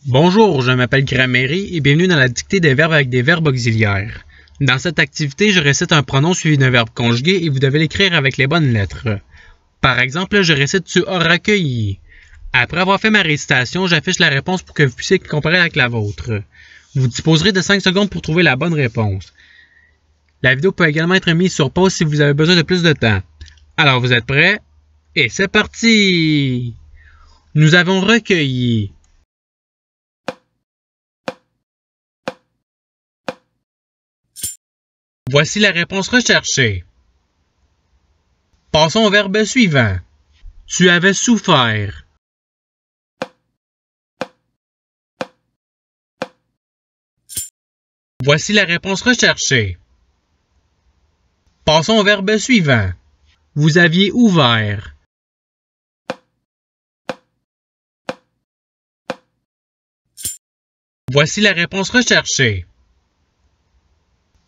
Bonjour, je m'appelle Grammaire et bienvenue dans la dictée des verbes avec des verbes auxiliaires. Dans cette activité, je récite un pronom suivi d'un verbe conjugué et vous devez l'écrire avec les bonnes lettres. Par exemple, je récite « Tu as recueilli ». Après avoir fait ma récitation, j'affiche la réponse pour que vous puissiez comparer avec la vôtre. Vous disposerez de 5 secondes pour trouver la bonne réponse. La vidéo peut également être mise sur pause si vous avez besoin de plus de temps. Alors, vous êtes prêts? Et c'est parti! Nous avons recueilli. Voici la réponse recherchée. Passons au verbe suivant. Tu avais souffert. Voici la réponse recherchée. Passons au verbe suivant. Vous aviez ouvert. Voici la réponse recherchée.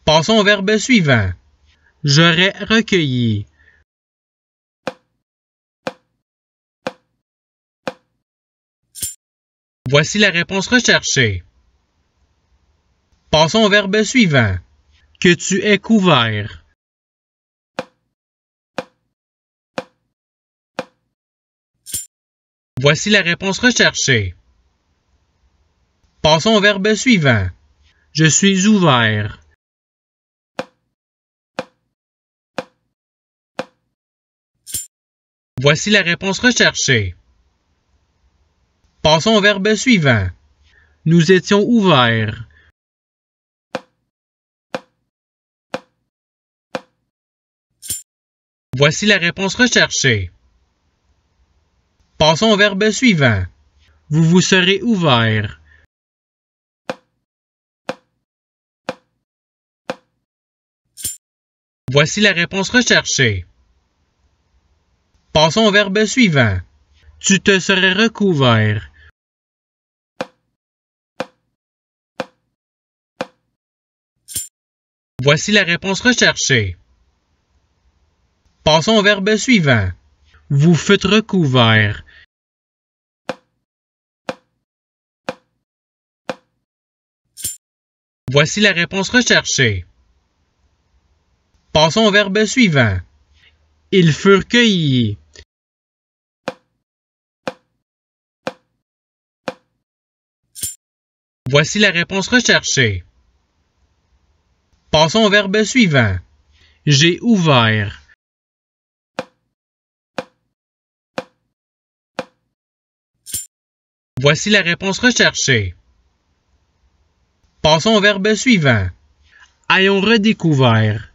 Passons au verbe suivant. J'aurais recueilli. Voici la réponse recherchée. Passons au verbe suivant. Que tu aies couvert. Voici la réponse recherchée. Passons au verbe suivant. Je suis ouvert. Voici la réponse recherchée. Passons au verbe suivant. Nous étions ouverts. Voici la réponse recherchée. Passons au verbe suivant. Vous vous serez ouvert. Voici la réponse recherchée. Passons au verbe suivant. Tu te serais recouvert. Voici la réponse recherchée. Passons au verbe suivant. Vous fûtes recouvert. Voici la réponse recherchée. Passons au verbe suivant. Ils furent cueillis. Voici la réponse recherchée. Passons au verbe suivant. J'ai ouvert. Voici la réponse recherchée. Passons au verbe suivant. Ayons redécouvert.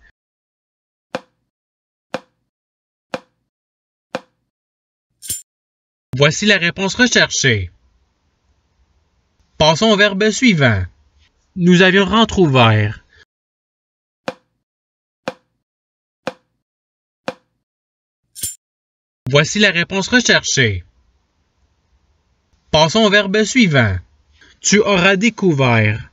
Voici la réponse recherchée. Passons au verbe suivant. Nous avions rentrouvert. Voici la réponse recherchée. Passons au verbe suivant. Tu auras découvert.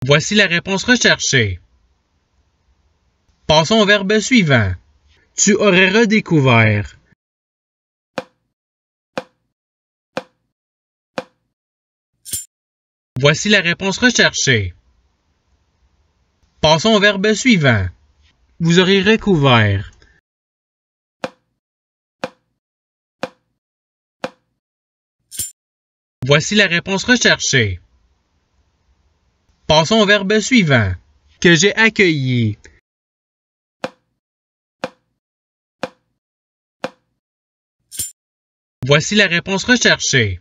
Voici la réponse recherchée. Passons au verbe suivant. Tu aurais redécouvert. Voici la réponse recherchée. Passons au verbe suivant. Vous aurez recouvert. Voici la réponse recherchée. Passons au verbe suivant. Que j'ai accueilli. Voici la réponse recherchée.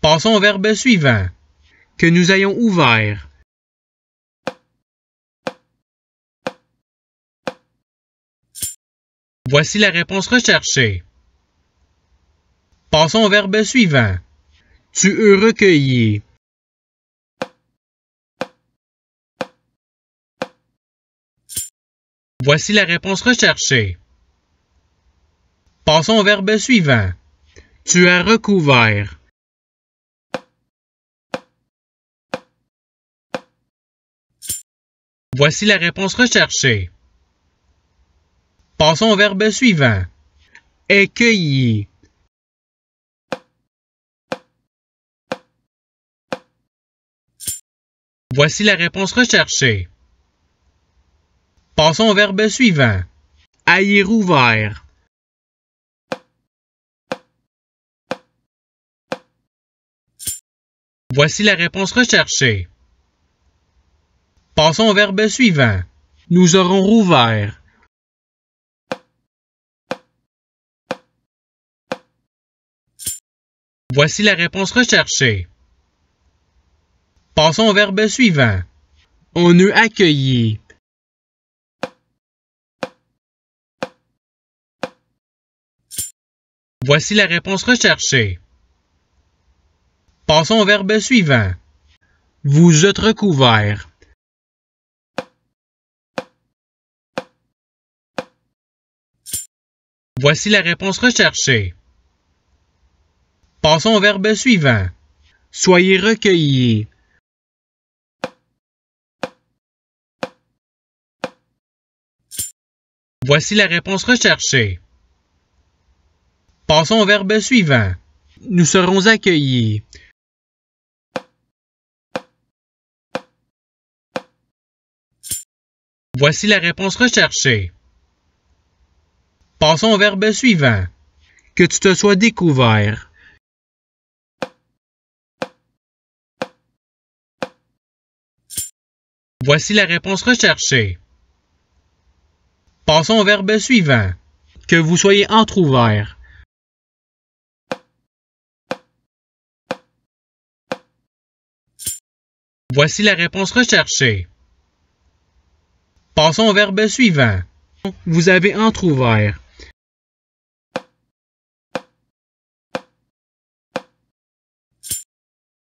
Passons au verbe suivant. Que nous ayons ouvert. Voici la réponse recherchée. Passons au verbe suivant. Tu eus recueilli. Voici la réponse recherchée. Passons au verbe suivant. Tu as recouvert. Voici la réponse recherchée. Passons au verbe suivant. Est cueilli. Voici la réponse recherchée. Passons au verbe suivant. Haïr ouvert. Voici la réponse recherchée. Passons au verbe suivant. Nous aurons rouvert. Voici la réponse recherchée. Passons au verbe suivant. On eut accueilli. Voici la réponse recherchée. Passons au verbe suivant. Vous êtes recouvert. Voici la réponse recherchée. Passons au verbe suivant. Soyez recueillis. Voici la réponse recherchée. Passons au verbe suivant. Nous serons accueillis. Voici la réponse recherchée. Passons au verbe suivant. Que tu te sois découvert. Voici la réponse recherchée. Passons au verbe suivant. Que vous soyez entrouvert. Voici la réponse recherchée. Passons au verbe suivant. Vous avez entrouvert.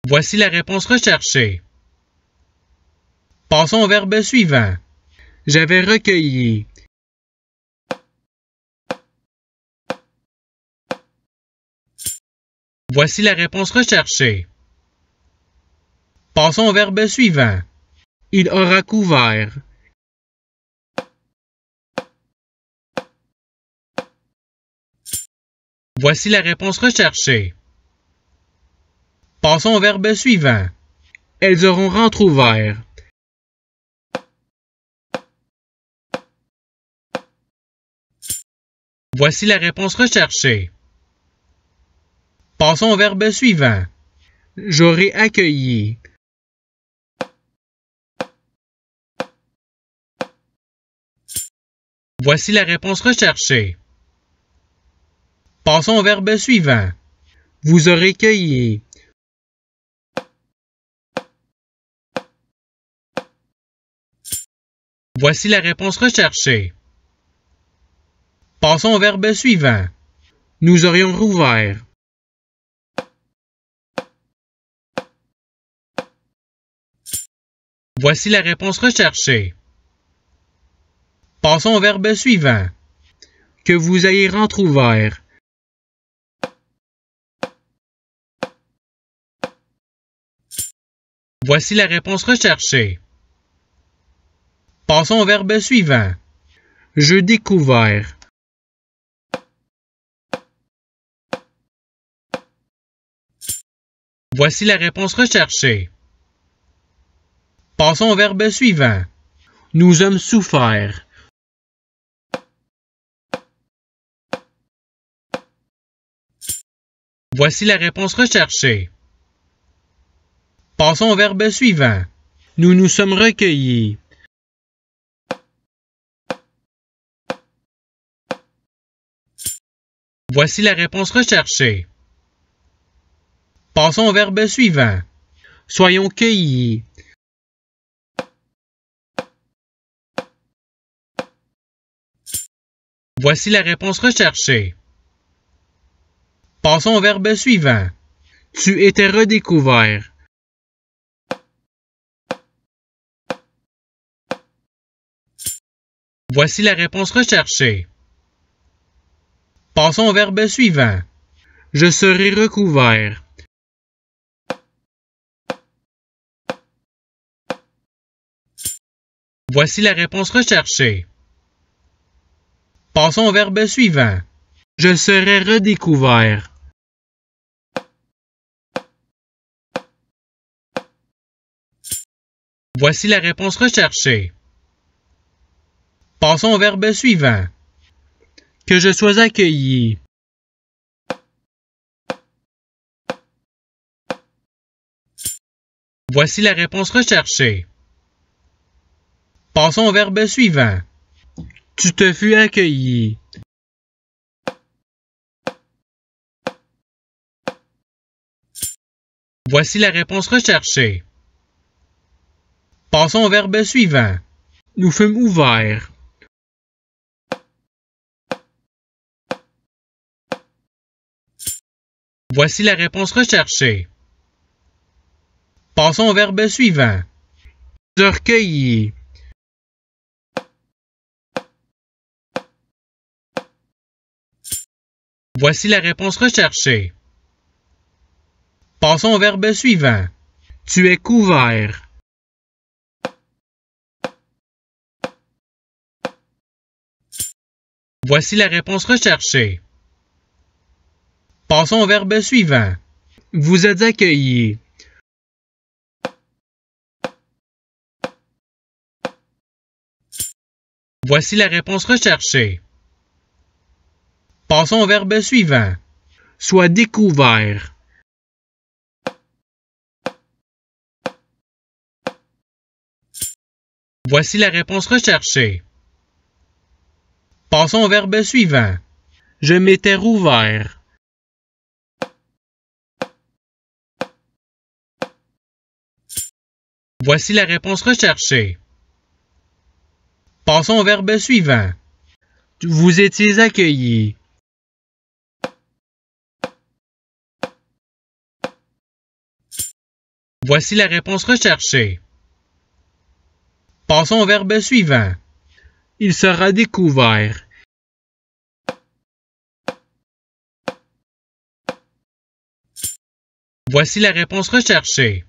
Voici la réponse recherchée. Passons au verbe suivant. J'avais recueilli. Voici la réponse recherchée. Passons au verbe suivant. Il aura couvert. Voici la réponse recherchée. Passons au verbe suivant. Elles auront rentrouvert. Voici la réponse recherchée. Passons au verbe suivant. J'aurai accueilli. Voici la réponse recherchée. Passons au verbe suivant. Vous aurez cueilli. Voici la réponse recherchée. Passons au verbe suivant. Nous aurions rouvert. Voici la réponse recherchée. Passons au verbe suivant. Que vous ayez rentrouvert. Voici la réponse recherchée. Passons au verbe suivant. Je découvert. Voici la réponse recherchée. Passons au verbe suivant. Nous sommes souffert. Voici la réponse recherchée. Passons au verbe suivant. Nous nous sommes recueillis. Voici la réponse recherchée. Passons au verbe suivant. Soyons cueillis. Voici la réponse recherchée. Passons au verbe suivant. Tu étais redécouvert. Voici la réponse recherchée. Passons au verbe suivant. Je serai recouvert. Voici la réponse recherchée. Passons au verbe suivant. Je serai redécouvert. Voici la réponse recherchée. Passons au verbe suivant. Que je sois accueilli. Voici la réponse recherchée. Passons au verbe suivant. Tu te fus accueilli. Voici la réponse recherchée. Passons au verbe suivant. Nous fûmes ouverts. Voici la réponse recherchée. Passons au verbe suivant. Se recueillir. Voici la réponse recherchée. Passons au verbe suivant. Tu es couvert. Voici la réponse recherchée. Passons au verbe suivant. Vous êtes accueillis. Voici la réponse recherchée. Passons au verbe suivant. Sois découvert. Voici la réponse recherchée. Passons au verbe suivant. Je m'étais rouvert. Voici la réponse recherchée. Passons au verbe suivant. Vous étiez accueillis. Voici la réponse recherchée. Passons au verbe suivant. Il sera découvert. Voici la réponse recherchée.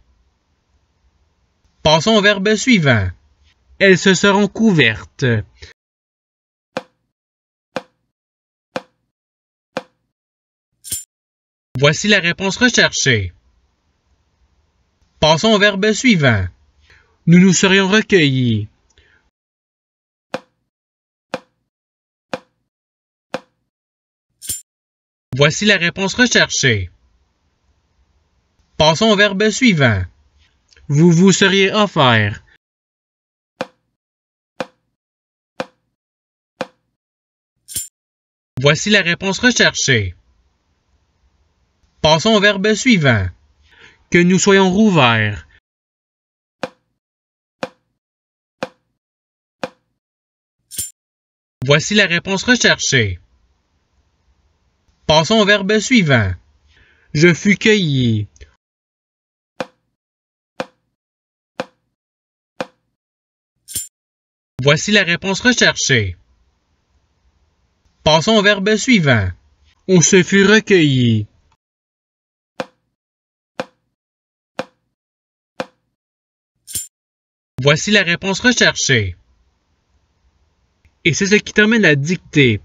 Passons au verbe suivant. Elles se seront couvertes. Voici la réponse recherchée. Passons au verbe suivant. Nous nous serions recueillis. Voici la réponse recherchée. Passons au verbe suivant. Vous vous seriez offert. Voici la réponse recherchée. Passons au verbe suivant. Que nous soyons rouverts. Voici la réponse recherchée. Passons au verbe suivant. Je fus cueilli. Voici la réponse recherchée. Passons au verbe suivant. On se fut recueilli. Voici la réponse recherchée. Et c'est ce qui termine la dictée.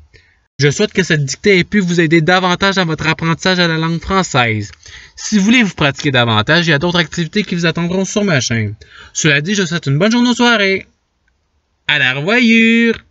Je souhaite que cette dictée ait pu vous aider davantage dans votre apprentissage à la langue française. Si vous voulez vous pratiquer davantage, il y a d'autres activités qui vous attendront sur ma chaîne. Cela dit, je vous souhaite une bonne journée ou soirée. À la revoyure!